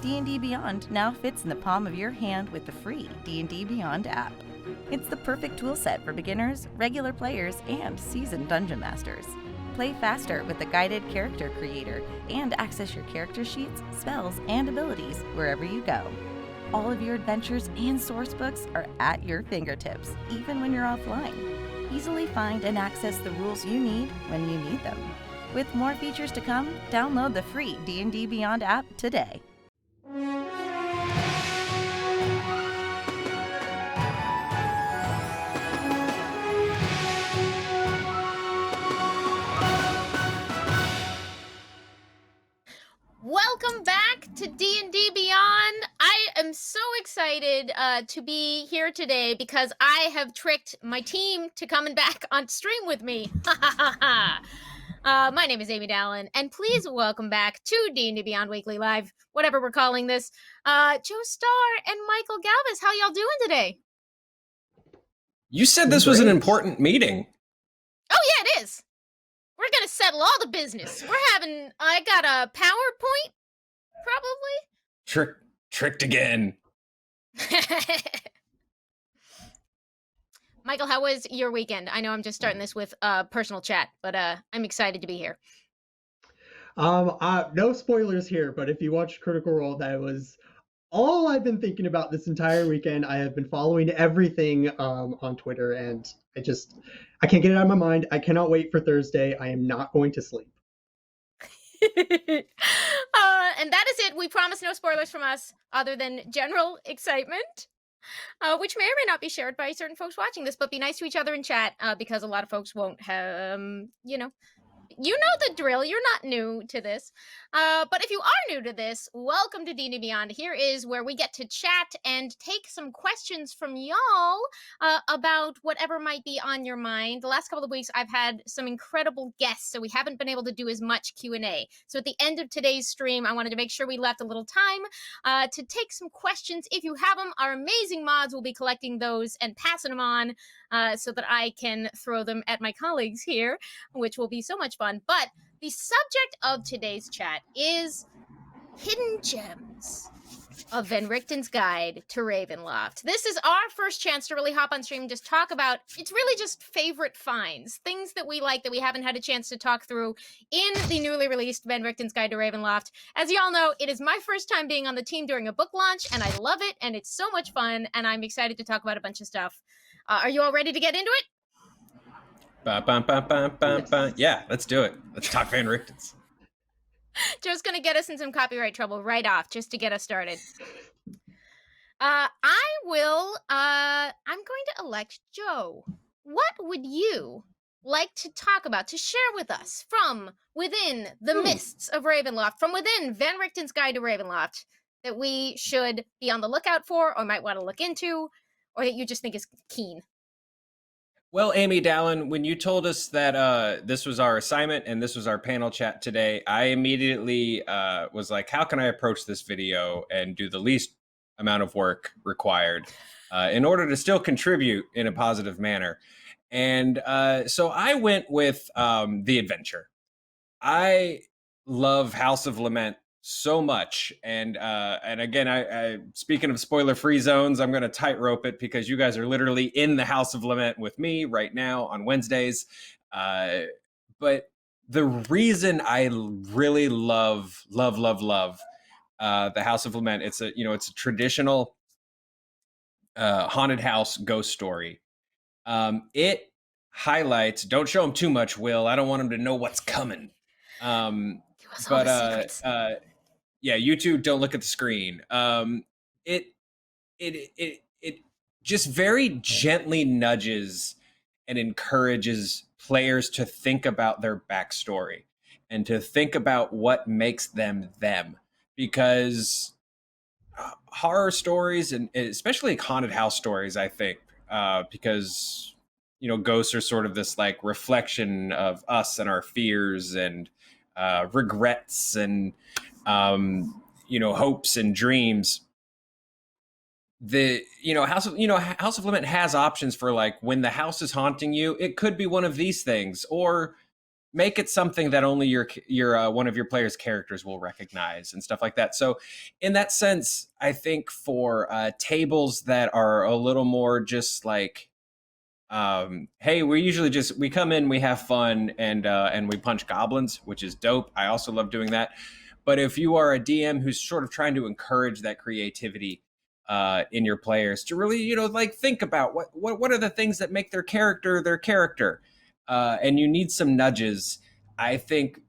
D&D Beyond now fits in the palm of your hand with the free D&D Beyond app. It's the perfect toolset for beginners, regular players, and seasoned dungeon masters. Play faster with the guided character creator and access your character sheets, spells, and abilities wherever you go. All of your adventures and source books are at your fingertips, even when you're offline. Easily find and access the rules you need when you need them. With more features to come, download the free D&D Beyond app today. Welcome back to D&D Beyond. I am so excited to be here today because I have tricked my team to coming back on stream with me. My name is Amy Dallen, and please welcome back to D&D Beyond Weekly Live, whatever we're calling this, Joe Starr and Michael Galvis. How y'all doing today? You said this was an important meeting. Oh yeah, it is. We're going to settle all the business. I got a PowerPoint, probably. Tricked again. Michael, how was your weekend? I know I'm just starting this with personal chat, but I'm excited to be here. No spoilers here, but if you watched Critical Role, that was all I've been thinking about this entire weekend. I have been following everything on Twitter, and I can't get it out of my mind. I cannot wait for Thursday. I am not going to sleep. And that is it. We promise no spoilers from us other than general excitement, which may or may not be shared by certain folks watching this, but be nice to each other in chat because a lot of folks won't have, you know the drill. You're not new to this. But if you are new to this, welcome to D&D Beyond. Here is where we get to chat and take some questions from y'all about whatever might be on your mind. The last couple of weeks, I've had some incredible guests, so we haven't been able to do as much Q&A. So at the end of today's stream, I wanted to make sure we left a little time to take some questions. If you have them, our amazing mods will be collecting those and passing them on so that I can throw them at my colleagues here, which will be so much fun. But the subject of today's chat is Hidden Gems of Van Richten's Guide to Ravenloft. This is our first chance to really hop on stream and just talk about, it's really just favorite finds, things that we like that we haven't had a chance to talk through in the newly released Van Richten's Guide to Ravenloft. As y'all know, it is my first time being on the team during a book launch, and I love it, and it's so much fun, and I'm excited to talk about a bunch of stuff. Are you all ready to get into it? Yeah, let's do it. Let's talk Van Richten's. Joe's gonna get us in some copyright trouble right off just to get us started. I'm going to elect Joe. What would you like to talk about, to share with us from within the mists of Ravenloft, from within Van Richten's Guide to Ravenloft, that we should be on the lookout for or might want to look into, or that you just think is keen? Well, Amy Dallen, when you told us that this was our assignment and this was our panel chat today, I immediately was like, how can I approach this video and do the least amount of work required in order to still contribute in a positive manner? And so I went with the adventure. I love House of Lament so much, and again, I speaking of spoiler-free zones, I'm going to tightrope it because you guys are literally in the House of Lament with me right now on Wednesdays. But the reason I really love the House of Lament, it's a traditional haunted house ghost story. It highlights. Don't show them too much, Will. I don't want them to know what's coming. Yeah, you two don't look at the screen. It just very gently nudges and encourages players to think about their backstory and to think about what makes them them. Because horror stories, and especially haunted house stories, I think, because ghosts are sort of this like reflection of us and our fears and regrets and hopes and dreams. The House of Lament has options for, like, when the house is haunting you, it could be one of these things, or make it something that only your one of your players' characters will recognize and stuff like that. So, in that sense, I think for tables that are a little more just like, hey, we come in, we have fun, and we punch goblins, which is dope. I also love doing that. But if you are a DM who's sort of trying to encourage that creativity in your players to really, like think about what are the things that make their character, and you need some nudges. I think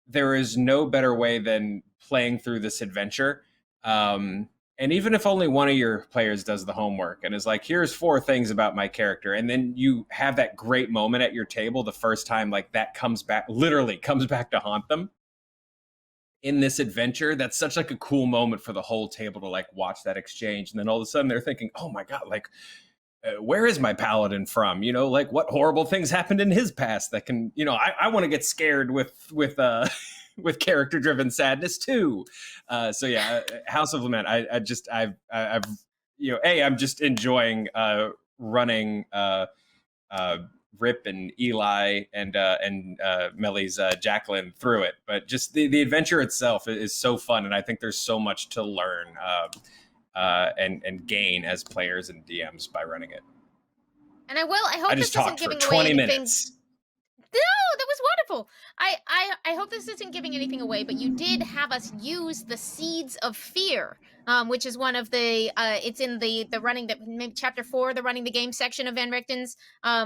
there is no better way than playing through this adventure. And even if only one of your players does the homework and is like, here's 4 things about my character, and then you have that great moment at your table the first time, like that literally comes back to haunt them in this adventure, that's such like a cool moment for the whole table to like watch that exchange. And then all of a sudden they're thinking, oh my God, like, where is my paladin from? Like what horrible things happened in his past that can, I want to get scared with with character driven sadness too. So yeah, House of Lament. I'm just enjoying running Rip and Eli and Melly's Jacqueline through it. But just the adventure itself is so fun, and I think there's so much to learn and gain as players and DMs by running it. And I hope I this just isn't talked for giving 20 away anything. minutes. No, that was wonderful. I hope this isn't giving anything away, but you did have us use the Seeds of Fear, which is one of the it's in the running maybe chapter 4, the running the game section of Van Richten's,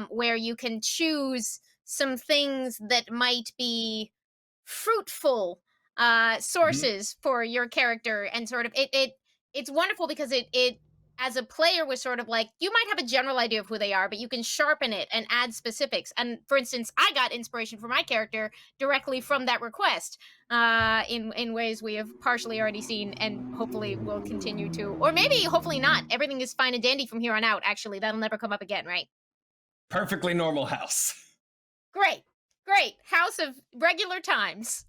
where you can choose some things that might be fruitful sources for your character, and sort of it's wonderful because it as a player was sort of like, you might have a general idea of who they are, but you can sharpen it and add specifics. And for instance, I got inspiration for my character directly from that request in ways we have partially already seen and hopefully will continue to. Or maybe, hopefully not. Everything is fine and dandy from here on out, actually. That'll never come up again, right? Perfectly normal house. Great. House of regular times.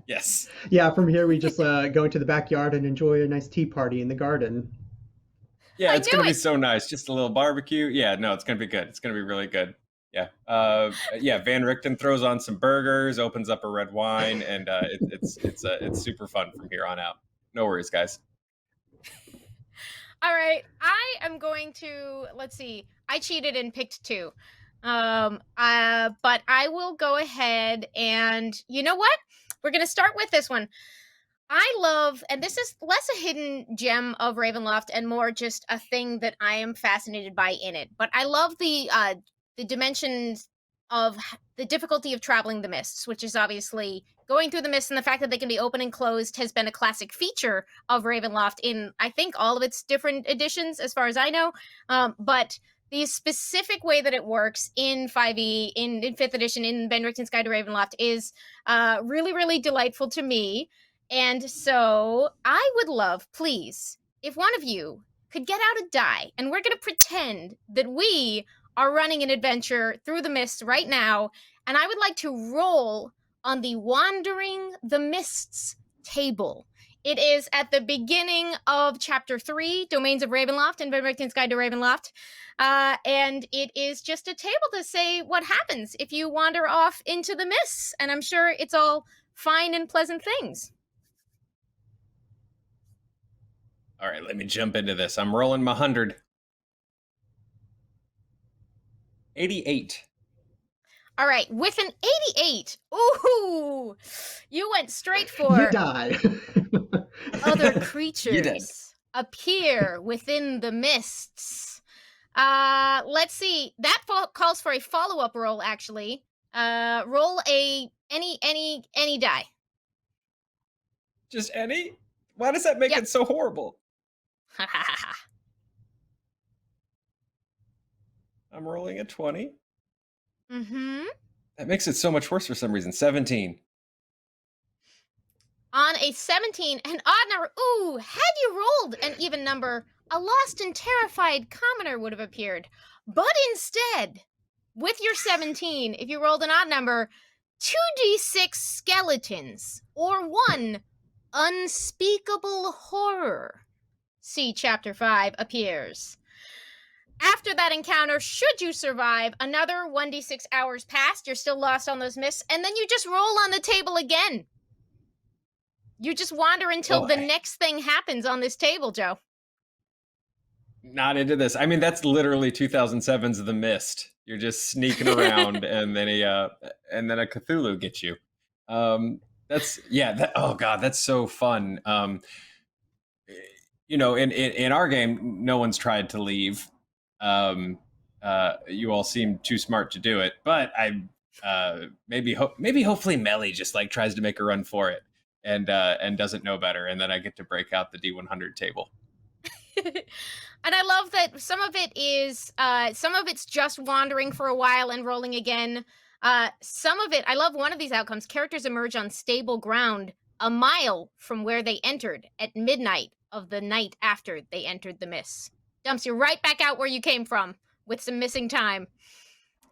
Yes. Yeah, from here we just go into the backyard and enjoy a nice tea party in the garden. Yeah, it's going to be so nice. Just a little barbecue. Yeah, no, it's going to be good. It's going to be really good. Yeah. Van Richten throws on some burgers, opens up a red wine, and it's super fun from here on out. No worries, guys. All right. I am going to, let's see. I cheated and picked 2. But I will go ahead and, you know what? We're going to start with this one. I love, and this is less a hidden gem of Ravenloft and more just a thing that I am fascinated by in it. But I love the dimensions of the difficulty of traveling the mists, which is obviously going through the mists, and the fact that they can be open and closed has been a classic feature of Ravenloft in, I think, all of its different editions, as far as I know. But the specific way that it works in 5e, in 5th edition, in Ben Richten's Guide to Ravenloft is really, really delightful to me. And so I would love, please, if one of you could get out a die, and we're going to pretend that we are running an adventure through the mists right now, and I would like to roll on the Wandering the Mists table. It is at the beginning of Chapter 3, Domains of Ravenloft, in Ben Richten's Guide to Ravenloft, and it is just a table to say what happens if you wander off into the mists, and I'm sure it's all fine and pleasant things. All right, let me jump into this. I'm rolling my 100. 88. All right, with an 88. Ooh, you went straight for You die. other creatures appear within the mists. Let's see. That calls for a follow-up roll, actually. Roll any die. Just any? Why does that make it so horrible? I'm rolling a 20. Mm-hmm. That makes it so much worse for some reason. 17. On a 17, an odd number. Ooh, had you rolled an even number, a lost and terrified commoner would have appeared. But instead, with your 17, if you rolled an odd number, 2d6 skeletons, or 1 unspeakable horror, see Chapter 5, appears. After that encounter, should you survive, another 1d6 hours passed, you're still lost on those mists, and then you just roll on the table again. You just wander until the next thing happens on this table, Joe. Not into this. I mean, that's literally 2007's The Mist. You're just sneaking around, and then a Cthulhu gets you. Oh god, that's so fun. In our game, no one's tried to leave. You all seem too smart to do it, but hopefully Melly just like tries to make a run for it and doesn't know better, and then I get to break out the D100 table. And I love that some of it's just wandering for a while and rolling again. Some of it, I love one of these outcomes. Characters emerge on stable ground a mile from where they entered at midnight of the night after they entered the mists. Dumps you right back out where you came from with some missing time.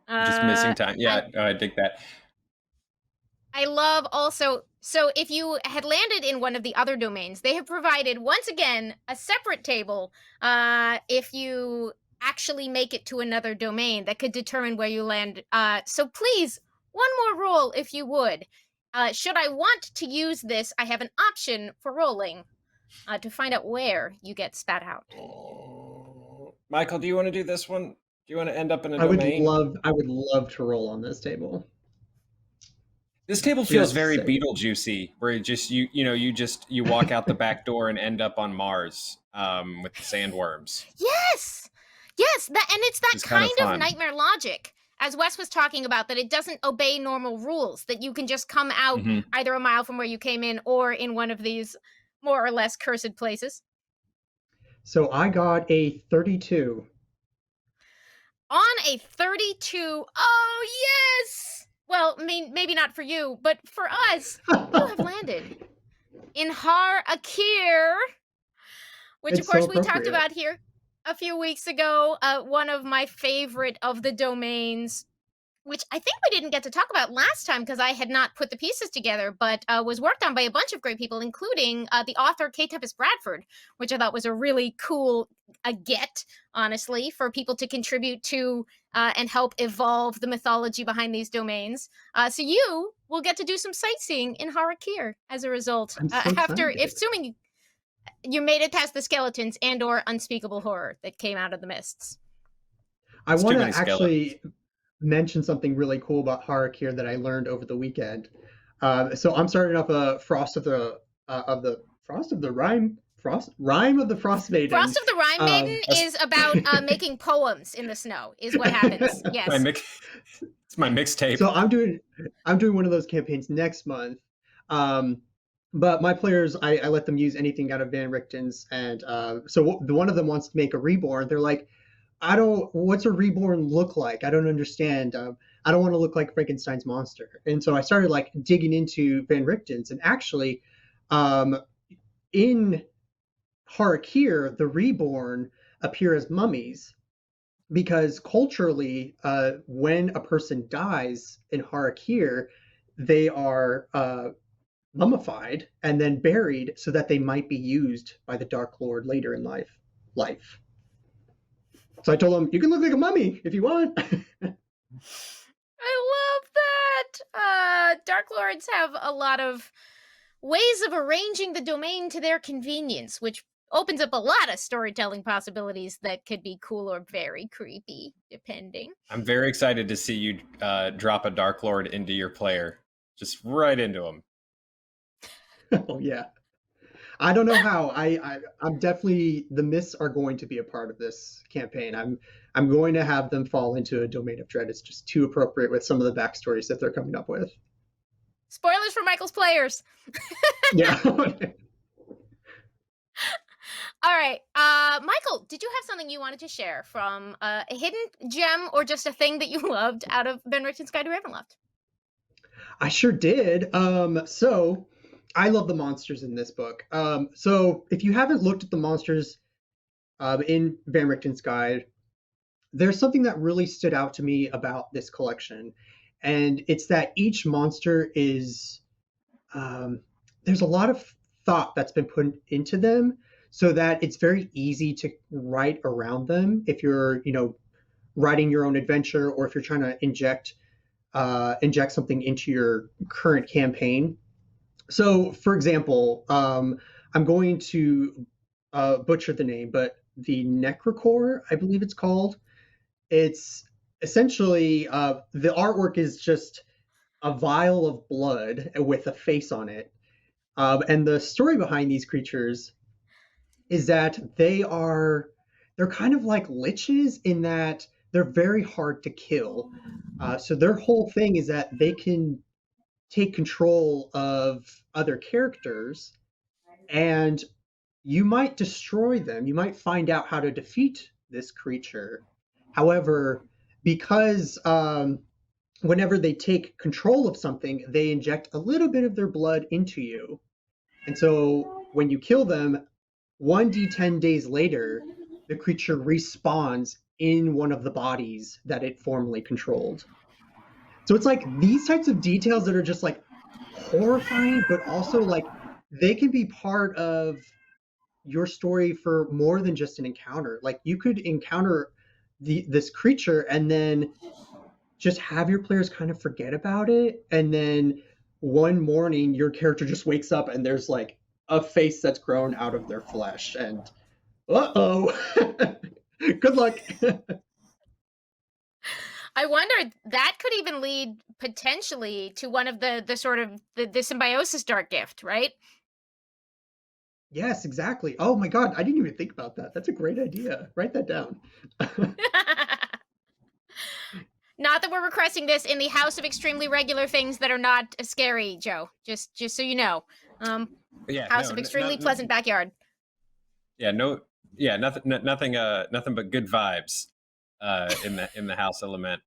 Just missing time. Yeah, I dig that. I love also, so if you had landed in one of the other domains, they have provided, once again, a separate table if you actually make it to another domain that could determine where you land. So please, one more roll if you would. Should I want to use this, I have an option for rolling to find out where you get spat out. Michael, do you want to do this one? Do you want to end up in a domain? I would love to roll on this table. This table feels very Beetlejuicy, where you walk out the back door and end up on Mars with the sandworms. Yes, and it's that kind of nightmare logic, as Wes was talking about, that it doesn't obey normal rules, that you can just come out either a mile from where you came in or in one of these more or less cursed places. So I got a 32. On a 32, oh yes! Well, I mean, maybe not for you, but for us, you have landed in Har Akir, which of course we talked about here a few weeks ago. One of my favorite of the domains, which I think we didn't get to talk about last time because I had not put the pieces together, but was worked on by a bunch of great people, including the author Kate Tempest Bradford, which I thought was a really cool get, honestly, for people to contribute to and help evolve the mythology behind these domains. So you will get to do some sightseeing in Har Akir as a result, assuming you made it past the skeletons and or unspeakable horror that came out of the mists. I want to actually mention something really cool about Har Akir that I learned over the weekend. So I'm starting off a Rime of the Frost Maiden. Frost of the Rime Maiden is about making poems in the snow, is what happens. Yes. It's my mixtape. So I'm doing one of those campaigns next month. But my players, I let them use anything out of Van Richten's, and so one of them wants to make a reborn. They're like, what's a reborn look like? I don't understand. I don't want to look like Frankenstein's monster. And so I started like digging into Van Richten's, and actually, in Har Akir, the reborn appear as mummies, because culturally, when a person dies in Har Akir, they are mummified and then buried so that they might be used by the Dark Lord later in life. So I told them, you can look like a mummy if you want. I love that. Dark Lords have a lot of ways of arranging the domain to their convenience, which opens up a lot of storytelling possibilities that could be cool or very creepy, depending. I'm very excited to see you drop a Dark Lord into your player. Just right into him. Oh, yeah. I don't know how. I'm definitely, the myths are going to be a part of this campaign. I'm going to have them fall into a domain of dread. It's just too appropriate with some of the backstories that they're coming up with. Spoilers for Michael's players. Yeah. All right. Michael, did you have something you wanted to share from a hidden gem or just a thing that you loved out of Ben Richten's Guide to Ravenloft? I sure did. So I love the monsters in this book. So if you haven't looked at the monsters in Van Richten's Guide, there's something that really stood out to me about this collection. And it's that each monster is, there's a lot of thought that's been put into them. so that it's very easy to write around them if you're, writing your own adventure, or if you're trying to inject something into your current campaign. So, for example, I'm going to butcher the name, but the Necrocore, I believe it's called. It's essentially the artwork is just a vial of blood with a face on it. And the story behind these creatures is that they're kind of like liches in that they're very hard to kill. So their whole thing is that they can take control of other characters, and you might destroy them. You might find out how to defeat this creature. However, because whenever they take control of something, they inject a little bit of their blood into you. And so when you kill them, 1d10 days later, the creature respawns in one of the bodies that it formerly controlled. So it's like these types of details that are just like horrifying, but also like they can be part of your story for more than just an encounter. Like you could encounter this creature and then just have your players kind of forget about it, and then one morning your character just wakes up and there's like a face that's grown out of their flesh, and uh-oh. Good luck. I wonder, that could even lead potentially to one of the sort of the symbiosis dark gift, right? Yes, exactly. Oh my god, I didn't even think about that. That's a great idea. Write that down. Not that we're requesting this in the house of extremely regular things that are not scary, Joe. Just so you know. House of extremely pleasant backyard. Yeah, nothing but good vibes in the house of Lament.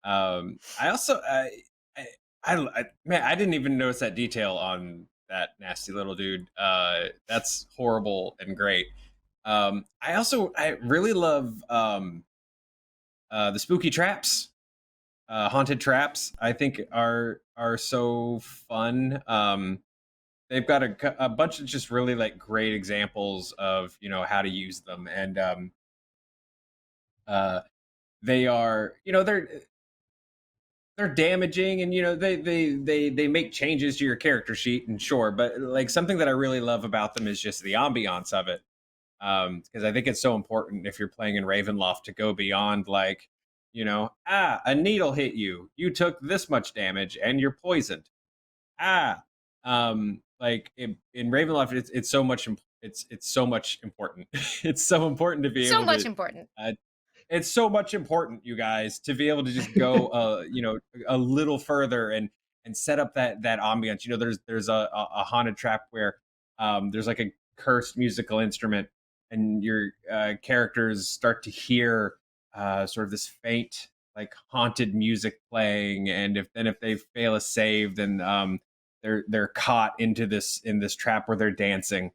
I also man, I didn't even notice that detail on that nasty little dude. That's horrible and great. I really love the spooky traps. Haunted traps, I think, are so fun. They've got a bunch of just really like great examples of how to use them, and they are they're damaging, and they make changes to your character sheet, and sure, but like something that I really love about them is just the ambiance of it, because I think it's so important if you're playing in Ravenloft to go beyond like a needle hit you, you took this much damage and you're poisoned. Like in Ravenloft, it's so much it's so much important. It's so important to be so able much to important. It's so much important, you guys, to be able to just go a little further and set up that ambience. There's a haunted trap where there's like a cursed musical instrument, and your characters start to hear sort of this faint like haunted music playing, and if they fail a save, then they're caught in this trap where they're dancing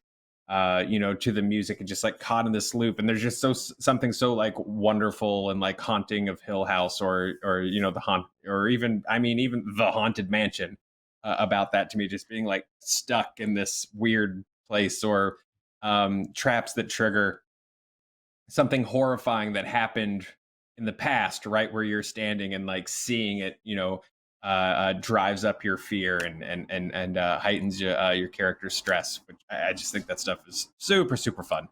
to the music, and just like caught in this loop. And there's just something so like wonderful and like haunting of Hill House, or the haunt, or even the Haunted Mansion, about that to me, just being like stuck in this weird place, or traps that trigger something horrifying that happened in the past, right where you're standing, and like seeing it drives up your fear and heightens your character's stress, which I just think that stuff is super, super fun.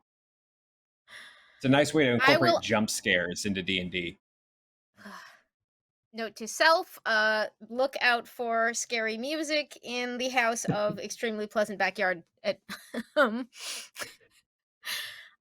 It's a nice way to incorporate jump scares into D&D. Note to self, look out for scary music in the house of extremely pleasant backyard.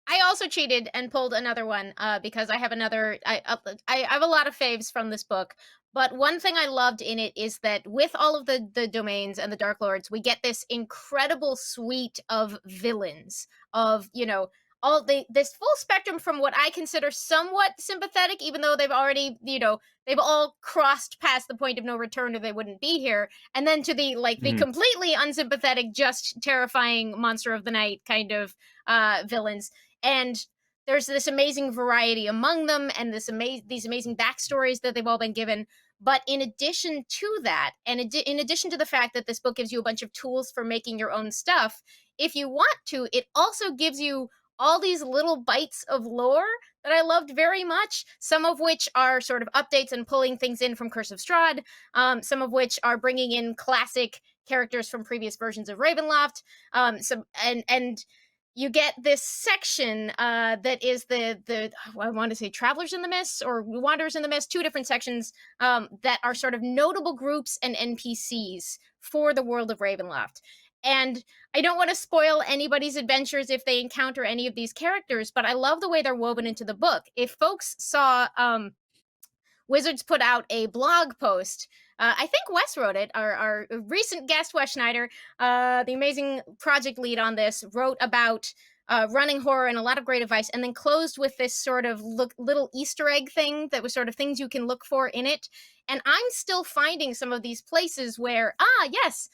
I also cheated and pulled another one because I have I have a lot of faves from this book. But one thing I loved in it is that with all of the domains and the Dark Lords, we get this incredible suite of villains, of, this full spectrum, from what I consider somewhat sympathetic, even though they've already, they've all crossed past the point of no return or they wouldn't be here. And then to the the completely unsympathetic, just terrifying monster of the night kind of villains. And there's this amazing variety among them, and these amazing backstories that they've all been given. But in addition to that, and in addition to the fact that this book gives you a bunch of tools for making your own stuff, if you want to, it also gives you all these little bites of lore that I loved very much, some of which are sort of updates and pulling things in from Curse of Strahd, some of which are bringing in classic characters from previous versions of Ravenloft, and you get this section that is the I want to say Travelers in the Mist or Wanderers in the Mist, two different sections that are sort of notable groups and NPCs for the world of Ravenloft. And I don't want to spoil anybody's adventures if they encounter any of these characters, but I love the way they're woven into the book. If folks saw Wizards put out a blog post. I think Wes wrote it. Our recent guest, Wes Schneider, the amazing project lead on this, wrote about running horror and a lot of great advice, and then closed with this sort of little Easter egg thing that was sort of things you can look for in it. And I'm still finding some of these places where, yes,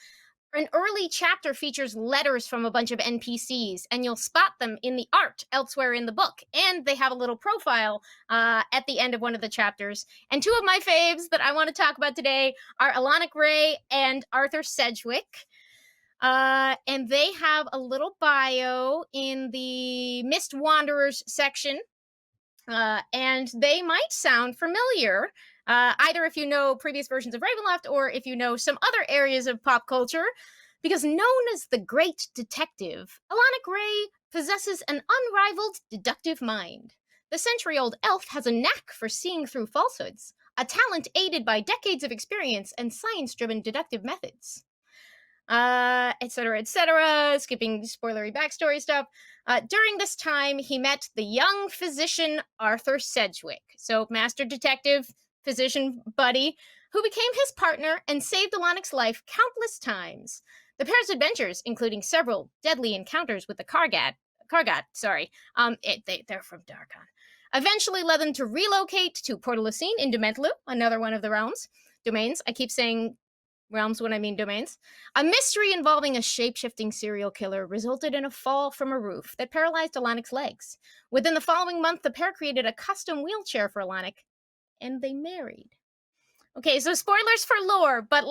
an early chapter features letters from a bunch of NPCs, and you'll spot them in the art elsewhere in the book. And they have a little profile at the end of one of the chapters. And two of my faves that I want to talk about today are Alana Gray and Arthur Sedgwick. And they have a little bio in the Mist Wanderers section. And they might sound familiar, either if you know previous versions of Ravenloft or if you know some other areas of pop culture, because known as the Great Detective, Alana Gray possesses an unrivaled deductive mind. The century-old elf has a knack for seeing through falsehoods, a talent aided by decades of experience and science-driven deductive methods. Etc., skipping spoilery backstory stuff. During this time, he met the young physician Arthur Sedgwick, so master detective, physician buddy, who became his partner and saved Alanic's life countless times. The pair's adventures, including several deadly encounters with the Kargat, they're from Darkon, eventually led them to relocate to Portalacine in Dementlu, another one of the domains. I keep saying realms when I mean domains. A mystery involving a shape-shifting serial killer resulted in a fall from a roof that paralyzed Alanic's legs. Within the following month, the pair created a custom wheelchair for Alanic, and they married. Okay, so spoilers for lore, but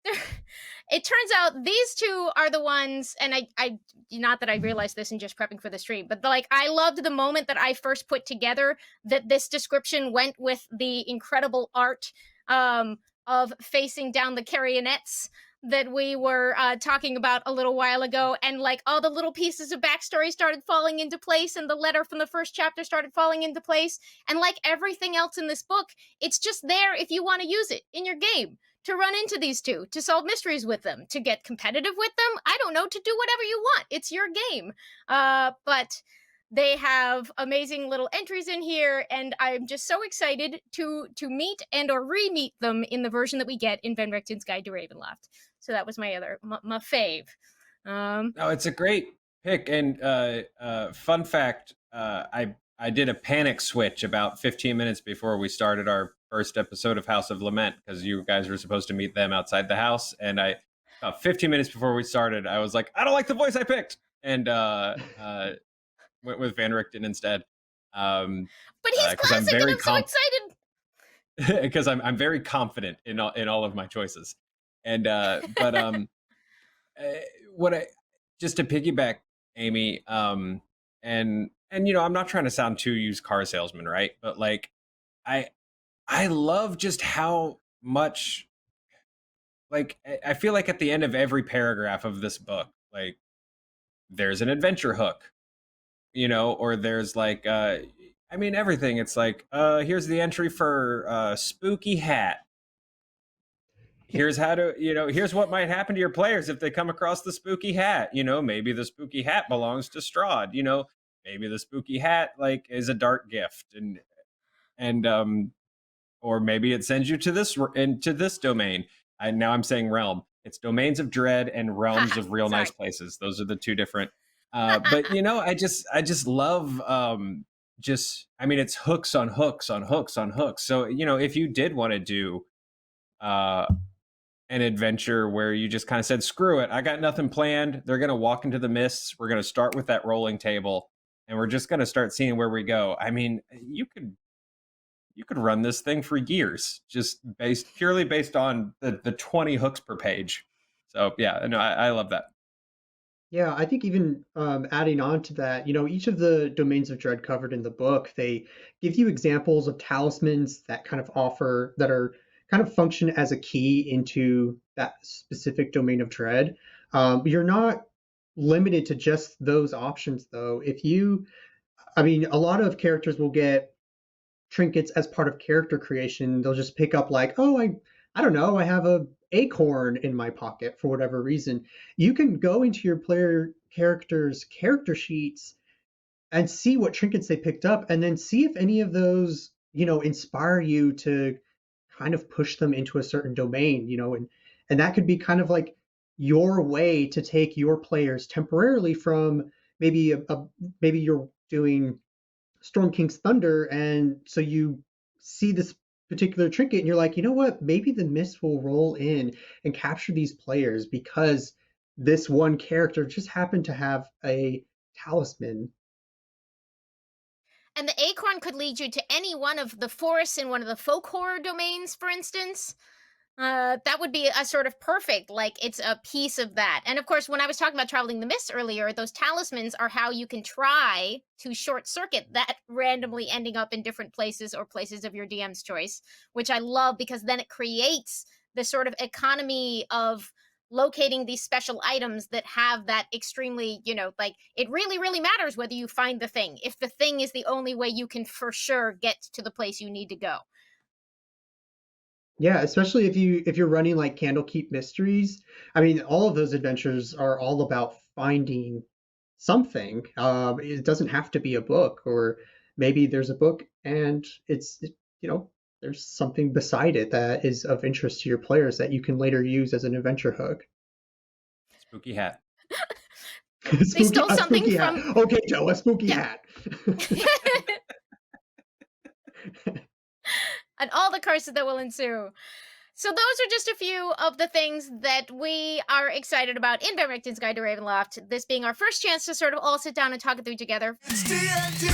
it turns out these two are the ones, and I not that I realized this in just prepping for the stream, but I loved the moment that I first put together that this description went with the incredible art of facing down the carionets that we were talking about a little while ago, and all the little pieces of backstory started falling into place, and the letter from the first chapter started falling into place, and like everything else in this book, it's just there if you want to use it in your game, to run into these two, to solve mysteries with them, to get competitive with them, I don't know, to do whatever you want. It's your game. But they have amazing little entries in here, and I'm just so excited to meet and or re-meet them in the version that we get in Van Richten's Guide to Ravenloft. So that was my fave. No, it's a great pick. And fun fact, I did a panic switch about 15 minutes before we started our first episode of House of Lament, because you guys were supposed to meet them outside the house. And about 15 minutes before we started, I was like, I don't like the voice I picked. And went with Van Richten instead. But he's classic, and I'm so excited. Because I'm very confident in all of my choices. And just to piggyback Amy, and I'm not trying to sound too used car salesman, right? But I love just how much, I feel like at the end of every paragraph of this book, there's an adventure hook, or there's everything. It's here's the entry for spooky hat. Here's how to, here's what might happen to your players if they come across the spooky hat. Maybe the spooky hat belongs to Strahd. Maybe the spooky hat is a dark gift, and or maybe it sends you to this domain. Now I'm saying realm. It's domains of dread and realms of real nice places. Those are the two different. But I just love it's hooks on hooks on hooks on hooks. So if you did want to do an adventure where you just kind of said, screw it, I got nothing planned, they're going to walk into the mists, we're going to start with that rolling table, and we're just going to start seeing where we go. You could run this thing for years, just purely based on the 20 hooks per page. So yeah, no, I love that. Yeah, I think even adding on to that, each of the domains of dread covered in the book, they give you examples of talismans that that are kind of function as a key into that specific domain of dread. You're not limited to just those options, though. I mean, a lot of characters will get trinkets as part of character creation. They'll just pick up like, oh, I don't know, I have a acorn in my pocket for whatever reason. You can go into your player character's character sheets and see what trinkets they picked up, and then see if any of those, inspire you to kind of push them into a certain domain, and that could be kind of like your way to take your players temporarily from maybe you're doing Storm King's Thunder, and so you see this particular trinket, and you're like, you know what? Maybe the mist will roll in and capture these players because this one character just happened to have a talisman. And the acorn could lead you to any one of the forests in one of the folk horror domains, for instance. That would be a sort of perfect, like it's a piece of that. And of course, when I was talking about traveling the mist earlier, those talismans are how you can try to short circuit that randomly ending up in different places or places of your DM's choice, which I love because then it creates this sort of economy of locating these special items that have that extremely, like it really, really matters whether you find the thing. If the thing is the only way you can for sure get to the place you need to go. Yeah, especially if you're running like Candlekeep Mysteries. I mean, all of those adventures are all about finding something. It doesn't have to be a book, or maybe there's a book and there's something beside it that is of interest to your players that you can later use as an adventure hook. Spooky hat. They stole something spooky from. Hat. Okay, Joe, a spooky Yeah. hat. And all the curses that will ensue. So those are just a few of the things that we are excited about in Ben Richten's Guide to Ravenloft, this being our first chance to sort of all sit down and talk it through together. It's D&D.